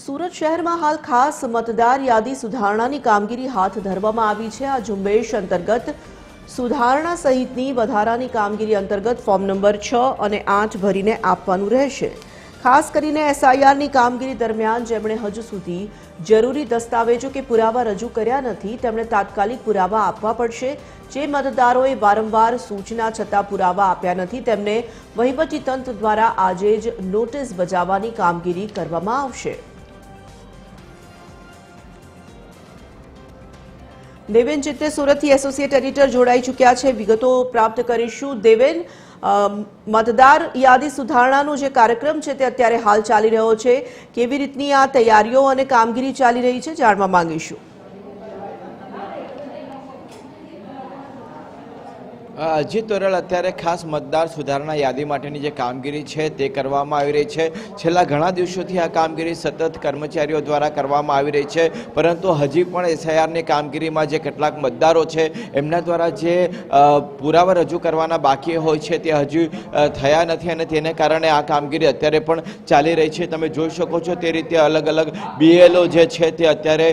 સુરત શહેરમાં હાલ ખાસ મતદાર યાદી સુધારણાની કામગીરી હાથ ધરવામાં આવી છે। આ ઝુંબેશ અંતર્ગત સુધારણા સહિતની વધારાની કામગીરી અંતર્ગત ફોર્મ નંબર 6 અને 8 ભરીને આપવાનું રહેશે। ખાસ કરીને એસઆઈઆરની કામગીરી દરમિયાન જેમણે હજુ સુધી જરૂરી દસ્તાવેજો કે પુરાવા રજૂ કર્યા નથી તેમણે તાત્કાલિક પુરાવા આપવા પડશે। જે મતદારોએ વારંવાર સૂચના છતાં પુરાવા આપ્યા નથી તેમને વહીવટીતંત્ર દ્વારા આજે જ નોટિસ બજાવવાની કામગીરી કરવામાં આવશે। देवेन चित्ते सूरत एसोसिएट एडिटर जोड़ाई चुक्या है, विगतो प्राप्त करीशुं। देवेन, मतदार यादी सुधारणानो जे कार्यक्रम छे ते अत्यारे हाल चाली रह्यो छे, केवी रीतनी आ तैयारीओ अने कामगीरी चाली रही छे जाणवा मांगीशुं। अजीत तोरल अत्यारे खास मतदार सुधारणा यादी माटेनी जे कामगीरी छे ते करवामां आवी रही छे। छेल्ला घणा दिवसोथी आ कामगीरी सतत कर्मचारीओ द्वारा करवामां आवी रही छे, परंतु हजी पण एसआईआरनी कामगीरीमां जे કેટલાક મતદારો છે એમના દ્વારા જે પુરાવા રજૂ કરવાના બાકી હોય છે તે હજુ થયા નથી અને તેને કારણે આ કામગીરી અત્યારે પણ ચાલી રહી છે। તમે જોઈ શકો છો તે રીતે અલગ અલગ બીએલઓ જે છે તે અત્યારે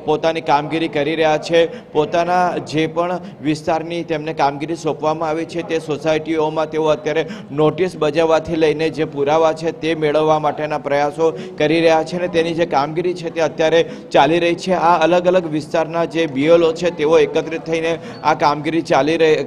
પોતાની કામગીરી કરી રહ્યા છે। પોતાના જે પણ વિસ્તારની તેમને કામગીરી સોંપવામાં આવી છે તે સોસાયટીઓમાં તેઓ અત્યારે નોટિસ બજાવવાથી લઈને જે પુરાવા છે તે મેળવવા માટેના પ્રયાસો કરી રહ્યા છે અને તેની જે કામગીરી છે તે અત્યારે ચાલી રહી છે। આ અલગ અલગ વિસ્તારના જે બીએલઓ છે તેઓ એકત્રિત થઈને આ કામગીરી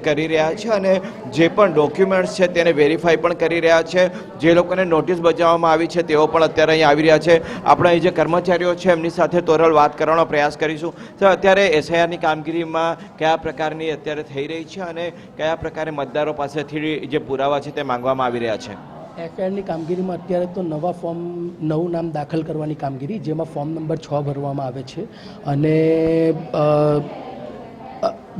કરી રહ્યા છે અને જે પણ ડોક્યુમેન્ટ્સ છે તેને વેરીફાઈ પણ કરી રહ્યા છે। જે લોકોને નોટિસ બજાવવામાં આવી છે તેઓ પણ અત્યારે અહીં આવી રહ્યા છે। આપણે અહીં જે કર્મચારીઓ છે એમની સાથે તોરલ વાત કરવાનો પ્રયાસ કરીશું। તો અત્યારે એસઆઈઆરની કામગીરીમાં કયા પ્રકારની અત્યારે થઈ રહી છે અને કયા પ્રકારે મતદારો પાસેથી જે પુરાવા છે તે માંગવામાં આવી રહ્યા છે? એસઆઈઆરની કામગીરીમાં અત્યારે તો નવું નામ દાખલ કરવાની કામગીરી, જેમાં ફોર્મ નંબર 6 ભરવામાં આવે છે અને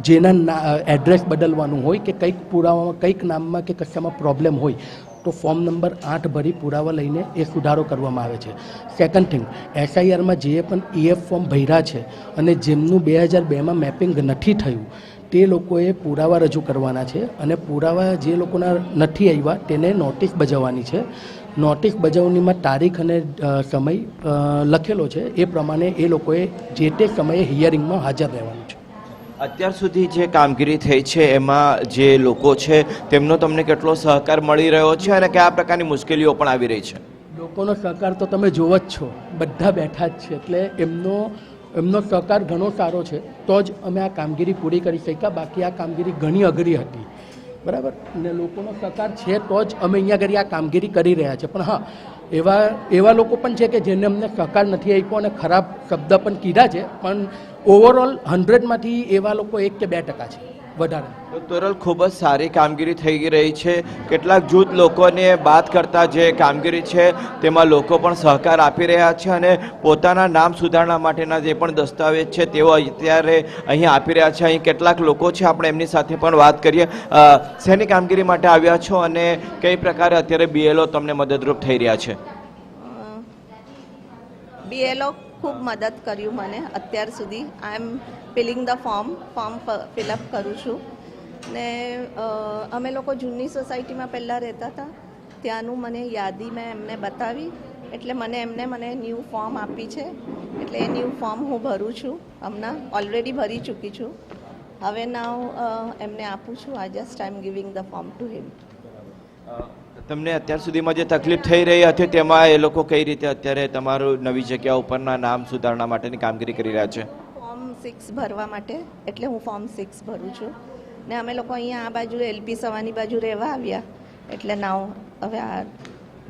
જેના એડ્રેસ બદલવાનું હોય કે કંઈક પુરાવામાં કંઈક નામમાં કે કશામાં પ્રોબ્લેમ હોય તો ફોર્મ નંબર 8 ભરી પુરાવા લઈને એ સુધારો કરવામાં આવે છે। સેકન્ડ થિંગ, એસઆઈઆરમાં જે પણ ઈએફ ફોર્મ ભર્યા છે અને જેમનું 2002માં મેપિંગ નથી થયું તે લોકોએ પુરાવા રજૂ કરવાના છે અને પુરાવા જે લોકોના નથી આવ્યા તેને નોટિસ બજાવવાની છે। નોટિસ બજાવણીમાં તારીખ અને સમય લખેલો છે, એ પ્રમાણે એ લોકોએ જે તે સમયે હિયરિંગમાં હાજર રહેવાનું છે। અત્યાર સુધી જે કામગીરી થઈ છે એમાં જે લોકો છે તેમનો તમને કેટલો સહકાર મળી રહ્યો છે અને કયા પ્રકારની મુશ્કેલીઓ પણ આવી રહી છે? લોકોનો સહકાર તો તમે જોવો જ છો, બધા બેઠા જ છે, એટલે એમનો સહકાર ઘણો સારો છે તો જ અમે આ કામગીરી પૂરી કરી શક્યા। બાકી આ કામગીરી ઘણી અઘરી હતી, બરાબર, ને લોકોનો સહકાર છે તો જ અમે અહીંયા ઘડી આ કામગીરી કરી રહ્યા છે। પણ હા, એવા લોકો પણ છે કે જેને અમને સહકાર નથી આપ્યો અને ખરાબ શબ્દ પણ કીધા છે, પણ ઓવરઓલ 100માંથી એવા લોકો 1 કે 2% છે વધારે। તો તોરલ, ખૂબ જ સારી કામગીરી થઈ રહી છે। કેટલાક જૂથ લોકોને બાદ કરતા જે કામગીરી છે તેમાં લોકો પણ સહકાર આપી રહ્યા છે અને પોતાના નામ સુધારણા માટેના જે પણ દસ્તાવેજ છે તેઓ અત્યારે અહીં આપી રહ્યા છે। અહીં કેટલાક લોકો છે, આપણે એમની સાથે પણ વાત કરીએ। શેની કામગીરી માટે આવ્યા છો અને કઈ પ્રકારે અત્યારે બીએલઓ તમને મદદરૂપ થઈ રહ્યા છે? બીએલઓ ખૂબ મદદ કર્યું મને અત્યાર સુધી। આઈ એમ ફિલિંગ ધ ફોર્મ ફિલઅપ કરું છું ને અમે લોકો જૂની સોસાયટીમાં પહેલાં રહેતા હતા, ત્યાંનું મને યાદી મેં એમને બતાવી એટલે એમને ન્યૂ ફોર્મ આપી છે, એટલે એ ન્યૂ ફોર્મ હું ભરું છું। હમણાં ઓલરેડી ભરી ચૂકી છું, હવે નાવ એમને આપું છું। I just I am giving the form to હિમ। તમને અત્યાર સુધીમાં જે તકલીફ થઈ રહી હતી તેમાં એ લોકો કઈ રીતે અત્યારે તમારું નવી જગ્યા ઉપરના નામ સુધારણા માટેની કામગીરી કરી રહ્યા છે? ફોર્મ 6 ભરવા માટે, એટલે હું ફોર્મ 6 ભરું છું ને અમે લોકો અહીંયા આ બાજુ એલપી સવાની બાજુ રહેવા આવ્યા, એટલે નાવ હવે આ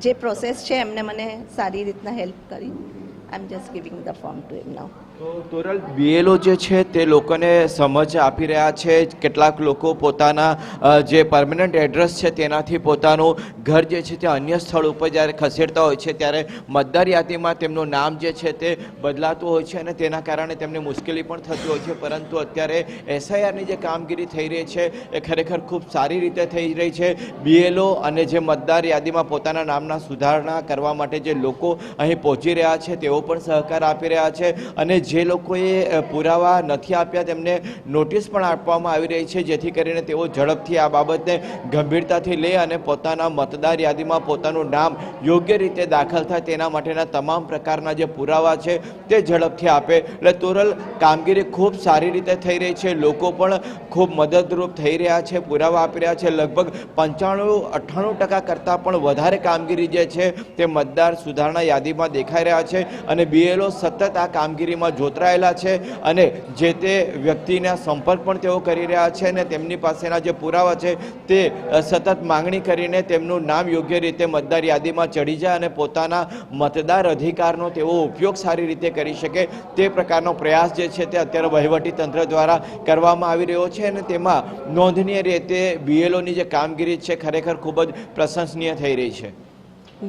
જે પ્રોસેસ છે એમને મને સારી રીતના હેલ્પ કરી। I am just giving the form to him now. તો તોરલ, બીએલઓ જે છે તે લોકોને સમજ આપી રહ્યા છે। કેટલાક લોકો પોતાના જે પરમનન્ટ એડ્રેસ છે તેનાથી પોતાનું ઘર જે છે તે અન્ય સ્થળ ઉપર જ્યારે ખસેડતા હોય છે ત્યારે મતદાર યાદીમાં તેમનું નામ જે છે તે બદલાતું હોય છે અને તેના કારણે તેમને મુશ્કેલી પણ થતી હોય છે। પરંતુ અત્યારે એસઆઈઆરની જે કામગીરી થઈ રહી છે એ ખરેખર ખૂબ સારી રીતે થઈ રહી છે। બીએલઓ અને જે મતદાર યાદીમાં પોતાના નામના સુધારણા કરવા માટે જે લોકો અહીં પહોંચી રહ્યા છે તેઓ પણ સહકાર આપી રહ્યા છે અને જે લોકોએ પુરાવા નથી આપ્યા તેમને નોટિસ પણ આપવામાં આવી રહી છે, જેથી કરીને તેઓ ઝડપથી આ બાબતને ગંભીરતાથી લે અને પોતાના મતદાર યાદીમાં પોતાનું નામ યોગ્ય રીતે દાખલ થાય તેના માટેના તમામ પ્રકારના જે પુરાવા છે તે ઝડપથી આપે. એટલે તોરલ કામગીરી ખૂબ સારી રીતે થઈ રહી છે. લોકો પણ ખૂબ મદદરૂપ થઈ રહ્યા છે, પુરાવા આપી રહ્યા છે. લગભગ 95-98% કરતાં પણ વધારે કામગીરી જે છે તે મતદાર સુધારણા યાદીમાં દેખાઈ રહ્યા છે અને BLO સતત આ કામગીરીમાં જોતરાયેલા છે અને જે તે વ્યક્તિના સંપર્ક પણ તેઓ કરી રહ્યા છે અને તેમની પાસેના જે પુરાવા છે તે સતત માંગણી કરીને તેમનું નામ યોગ્ય રીતે મતદાર યાદીમાં ચડી જાય અને પોતાના મતદાર અધિકારનો તેઓ ઉપયોગ સારી રીતે કરી શકે તે પ્રકારનો પ્રયાસ જે છે તે અત્યારે વહીવટી તંત્ર દ્વારા કરવામાં આવી રહ્યો છે અને તેમાં નોંધનીય રીતે BLOની જે કામગીરી છે ખરેખર ખૂબ જ પ્રશંસનીય થઈ રહી છે.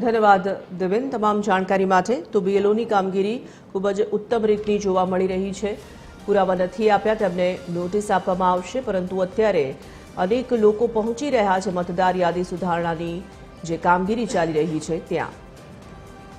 ધન્યવાદ દેવેન તમામ જાણકારી માટે. તો BLOની કામગીરી ખૂબ જ ઉત્તમ રીતની જોવા મળી રહી છે. પુરાવા નથી આપ્યા તેમને નોટિસ આપવામાં આવશે, પરંતુ અત્યારે અનેક લોકો પહોંચી રહ્યા છે મતદાર યાદી સુધારણાની જે કામગીરી ચાલી રહી છે ત્યાં.